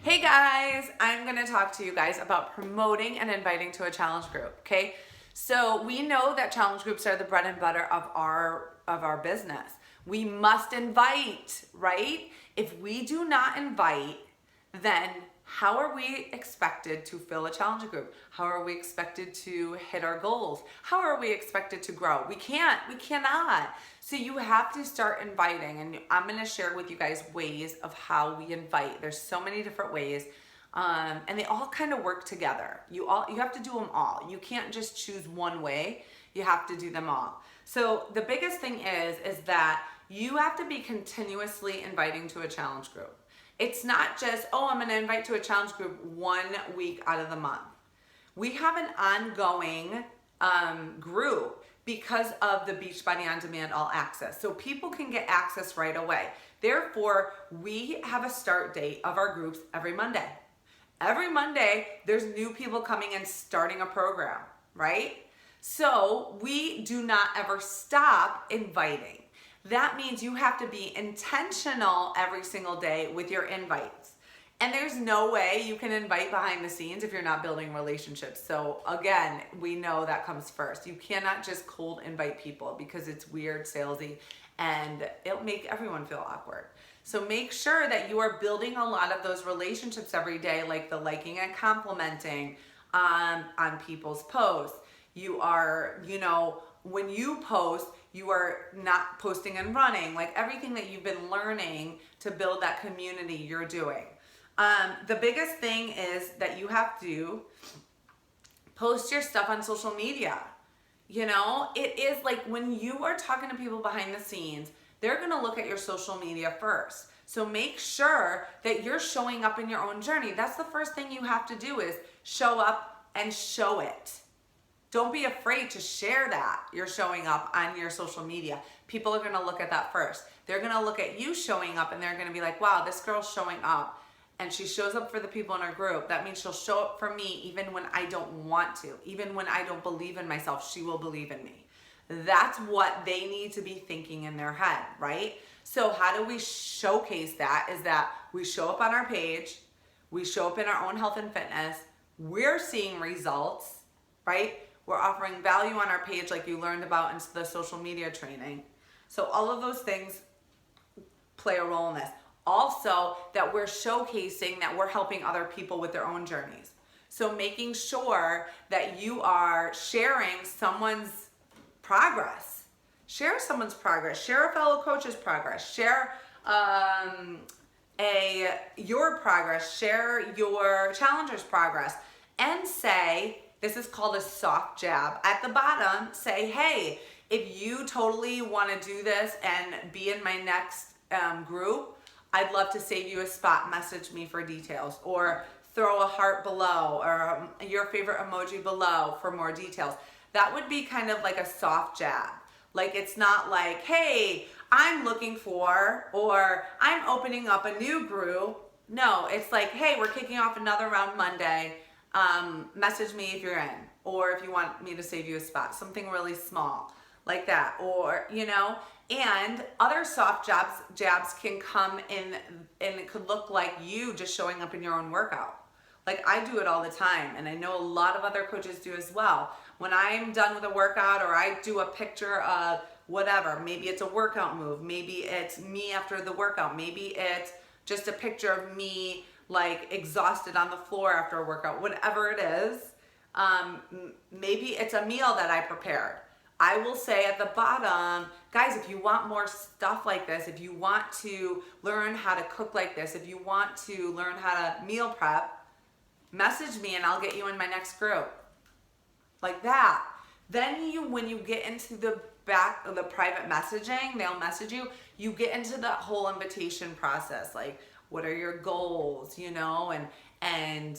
Hey guys, I'm going to talk to you guys about promoting and inviting to a challenge group, okay? So we know that challenge groups are the bread and butter of our business. We must invite, right? If we do not invite, then how are we expected to fill a challenge group? How are we expected to hit our goals? How are we expected to grow? We cannot. So you have to start inviting, and I'm gonna share with you guys ways of how we invite. There's so many different ways. And they all kind of work together. You have to do them all. You can't just choose one way. You have to do them all. So the biggest thing is that you have to be continuously inviting to a challenge group. It's not just, oh, I'm going to invite to a challenge group 1 week out of the month. We have an ongoing group because of the Beachbody On Demand All Access. So people can get access right away. Therefore, we have a start date of our groups every Monday. Every Monday, there's new people coming and starting a program, right? So we do not ever stop inviting. That means you have to be intentional every single day with your invites. And there's no way you can invite behind the scenes if you're not building relationships. So again, we know that comes first. You cannot just cold invite people because it's weird, salesy, and it'll make everyone feel awkward. So make sure that you are building a lot of those relationships every day, like the liking and complimenting on people's posts. You are, when you post, you are not posting and running, like everything that you've been learning to build that community you're doing. The biggest thing is that you have to post your stuff on social media. It is like when you are talking to people behind the scenes, they're going to look at your social media first. So make sure that you're showing up in your own journey. That's the first thing you have to do is show up and show it. Don't be afraid to share that you're showing up on your social media. People are going to look at that first. They're going to look at you showing up and they're going to be like, wow, this girl's showing up and she shows up for the people in her group. That means she'll show up for me even when I don't want to. Even when I don't believe in myself, she will believe in me. That's what they need to be thinking in their head, right? So how do we showcase that? Is that we show up on our page, we show up in our own health and fitness, we're seeing results, right? We're offering value on our page like you learned about in the social media training. So all of those things play a role in this. Also, that we're showcasing that we're helping other people with their own journeys. So making sure that you are sharing someone's progress. Share someone's progress. Share a fellow coach's progress. Share your progress. Share your challenger's progress. And say, this is called a soft jab. At the bottom, say, hey, if you totally want to do this and be in my next group, I'd love to save you a spot. Message me for details. Or throw a heart below or your favorite emoji below for more details. That would be kind of like a soft jab. Like it's not like, hey, I'm looking for, or I'm opening up a new group. No, it's like, hey, we're kicking off another round Monday. Message me if you're in, or if you want me to save you a spot, something really small like that, or, and other soft jabs can come in and it could look like you just showing up in your own workout. Like I do it all the time, and I know a lot of other coaches do as well. When I'm done with a workout or I do a picture of whatever, maybe it's a workout move, maybe it's me after the workout, maybe it's just a picture of me like exhausted on the floor after a workout, whatever it is. Maybe it's a meal that I prepared. I will say at the bottom, guys, if you want more stuff like this, if you want to learn how to cook like this, if you want to learn how to meal prep, message me and I'll get you in my next group. Like that. Then when you get into the back of the private messaging, they'll message you, you get into that whole invitation process. Like, what are your goals, and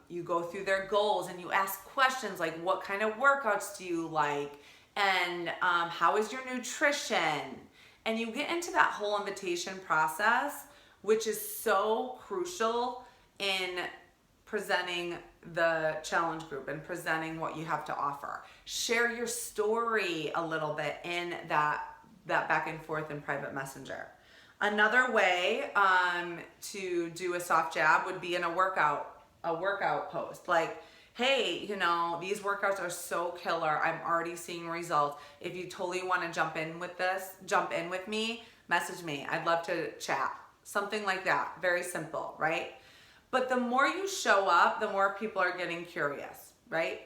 you go through their goals and you ask questions like, what kind of workouts do you like? And how is your nutrition? And you get into that whole invitation process, which is so crucial in presenting the challenge group and presenting what you have to offer. Share your story a little bit in that back and forth in private messenger. Another way to do a soft jab would be in a workout post. Like, hey, you know, these workouts are so killer. I'm already seeing results. If you totally want to jump in with me, message me. I'd love to chat. Something like that. Very simple, right? But the more you show up, the more people are getting curious, right?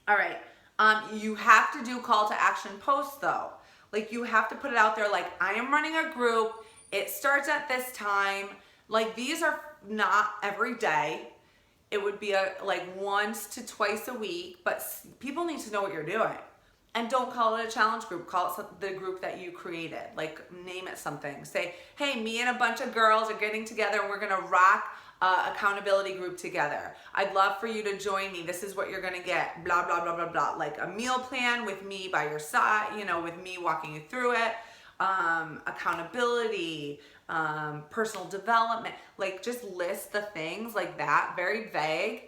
All right. You have to do call to action posts though. Like, you have to put it out there like, I am running a group. It starts at this time. Like, these are not every day. It would be like once to twice a week, but people need to know what you're doing. And don't call it a challenge group. Call it the group that you created. Like, name it something. Say, hey, me and a bunch of girls are getting together and we're going to rock accountability group together. I'd love for you to join me. This is what you're going to get. Blah, blah, blah, blah, blah. Like a meal plan with me by your side, you know, with me walking you through it. Accountability, personal development. Like, just list the things like that, very vague.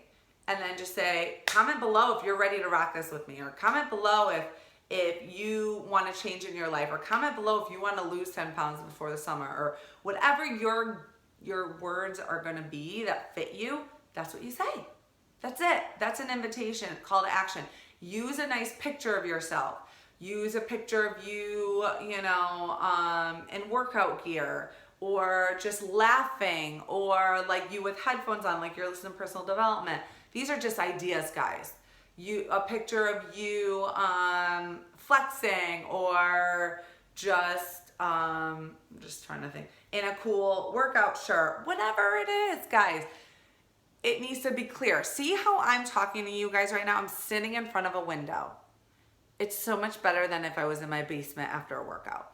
And then just say, comment below if you're ready to rock this with me, or comment below if you want to change in your life, or comment below if you want to lose 10 pounds before the summer, or whatever your words are going to be that fit you. That's what you say. That's it. That's an invitation, call to action. Use a nice picture of yourself. Use a picture of you, you know, in workout gear, or just laughing, or like you with headphones on, like you're listening to personal development. These are just ideas, guys. A picture of you flexing, or just I'm just trying to think, in a cool workout shirt, whatever it is, guys. It needs to be clear. See how I'm talking to you guys right now? I'm sitting in front of a window. It's so much better than if I was in my basement after a workout.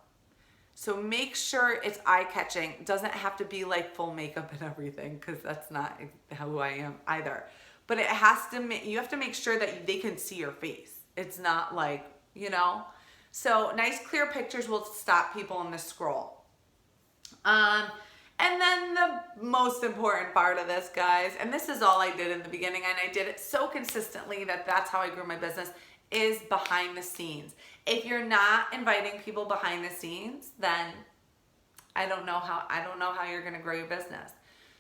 So make sure it's eye-catching. It doesn't have to be like full makeup and everything, because that's not who I am either. But it has to, you have to make sure that they can see your face. It's not like, you know. So nice clear pictures will stop people in the scroll. And then the most important part of this, guys, and this is all I did in the beginning, and I did it so consistently that's how I grew my business, is behind the scenes. If you're not inviting people behind the scenes, then I don't know how you're going to grow your business.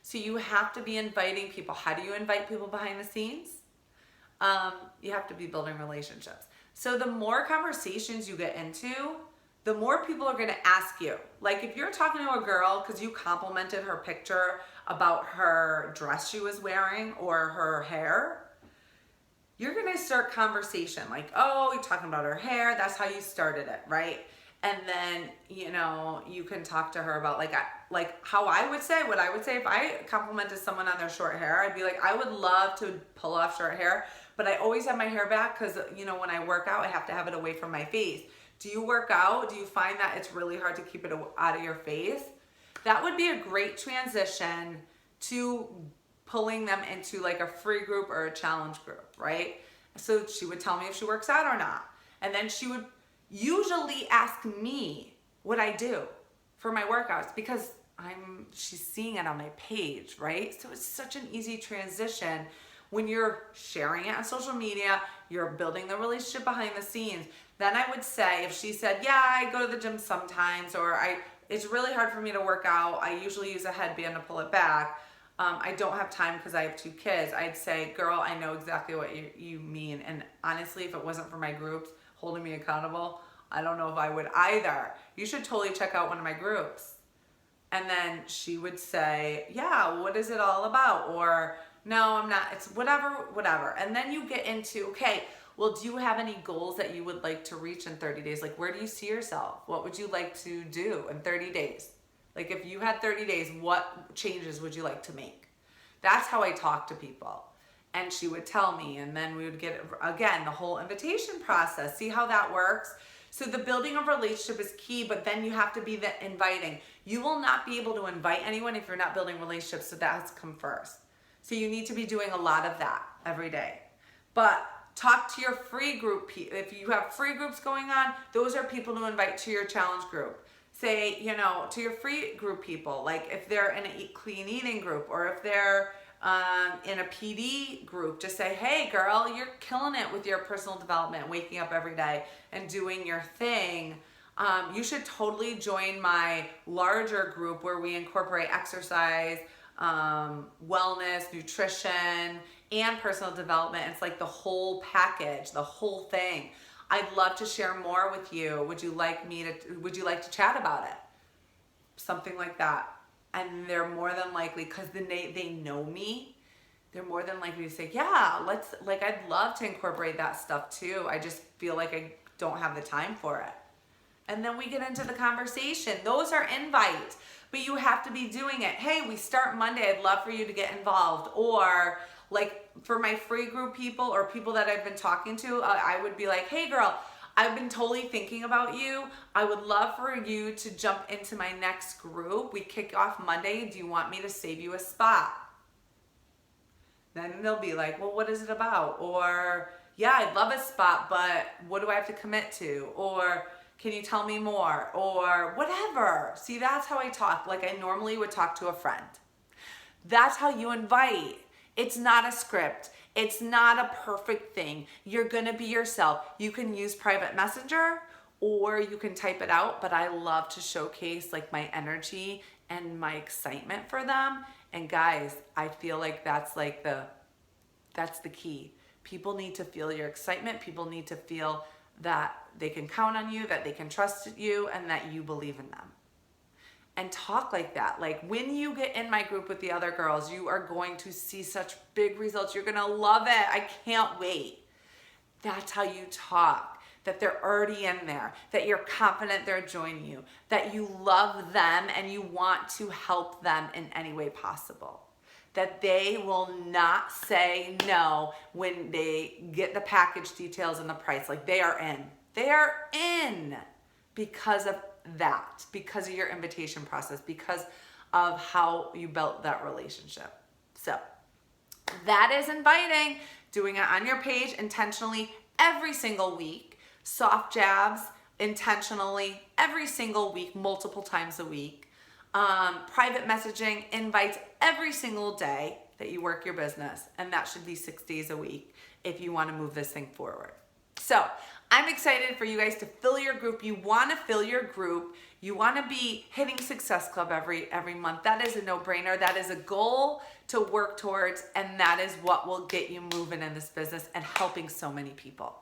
So you have to be inviting people. How do you invite people behind the scenes? You have to be building relationships. So the more conversations you get into, the more people are going to ask you. Like, if you're talking to a girl because you complimented her picture about her dress she was wearing or her hair, you're going to start conversation like, oh, you're talking about her hair. That's how you started it, right? And then, you know, you can talk to her about like how I would say, what I would say if I complimented someone on their short hair, I'd be like, I would love to pull off short hair, but I always have my hair back because, you know, when I work out, I have to have it away from my face. Do you work out? Do you find that it's really hard to keep it out of your face? That would be a great transition to pulling them into like a free group or a challenge group, right? So she would tell me if she works out or not. And then she would usually ask me what I do for my workouts because she's seeing it on my page, right? So it's such an easy transition when you're sharing it on social media, you're building the relationship behind the scenes. Then I would say, if she said, yeah, I go to the gym sometimes, or it's really hard for me to work out, I usually use a headband to pull it back. I don't have time because I have 2 kids. I'd say, girl, I know exactly what you mean. And honestly, if it wasn't for my groups holding me accountable, I don't know if I would either. You should totally check out one of my groups. And then she would say, yeah, what is it all about? Or, no, I'm not. It's whatever. And then you get into, okay, well, do you have any goals that you would like to reach in 30 days? Like, where do you see yourself? What would you like to do in 30 days? Like, if you had 30 days, what changes would you like to make? That's how I talk to people. And she would tell me, and then we would get, again, the whole invitation process. See how that works? So the building of relationship is key, but then you have to be the inviting. You will not be able to invite anyone if you're not building relationships, so that has to come first. So you need to be doing a lot of that every day. But talk to your free group. If you have free groups going on, those are people to invite to your challenge group. Say, you know, to your free group people, like if they're in a clean eating group, or if they're in a PD group, just say, hey girl, you're killing it with your personal development, waking up every day and doing your thing. You should totally join my larger group where we incorporate exercise, wellness, nutrition, and personal development. It's like the whole package, the whole thing. I'd love to share more with you. Would you like to chat about it? Something like that. And they're more than likely, because they know me, they're more than likely to say, yeah, I'd love to incorporate that stuff too. I just feel like I don't have the time for it. And then we get into the conversation. Those are invites, but you have to be doing it. Hey, we start Monday. I'd love for you to get involved. Or like for my free group people or people that I've been talking to, I would be like, hey girl, I've been totally thinking about you. I would love for you to jump into my next group. We kick off Monday. Do you want me to save you a spot? Then they'll be like, well, what is it about? Or, yeah, I'd love a spot, but what do I have to commit to? Or, can you tell me more? Or whatever. See, that's how I talk. Like I normally would talk to a friend. That's how you invite. It's not a script. It's not a perfect thing. You're gonna be yourself. You can use private messenger or you can type it out, but I love to showcase like my energy and my excitement for them. And guys, I feel like that's the key. People need to feel your excitement. People need to feel that they can count on you, that they can trust you, and that you believe in them. And talk like that. Like when you get in my group with the other girls, you are going to see such big results. You're gonna love it. I can't wait. That's how you talk, that they're already in there, that you're confident they're joining you, that you love them and you want to help them in any way possible. That they will not say no when they get the package details and the price. Like they are in. They are in because of that, because of your invitation process, because of how you built that relationship. So that is inviting, doing it on your page intentionally every single week, soft jabs intentionally every single week, multiple times a week. Private messaging invites every single day that you work your business, and that should be 6 days a week if you want to move this thing forward. So I'm excited for you guys to fill your group. You want to fill your group. You want to be hitting Success Club every month. That is a no-brainer. That is a goal to work towards, and that is what will get you moving in this business and helping so many people.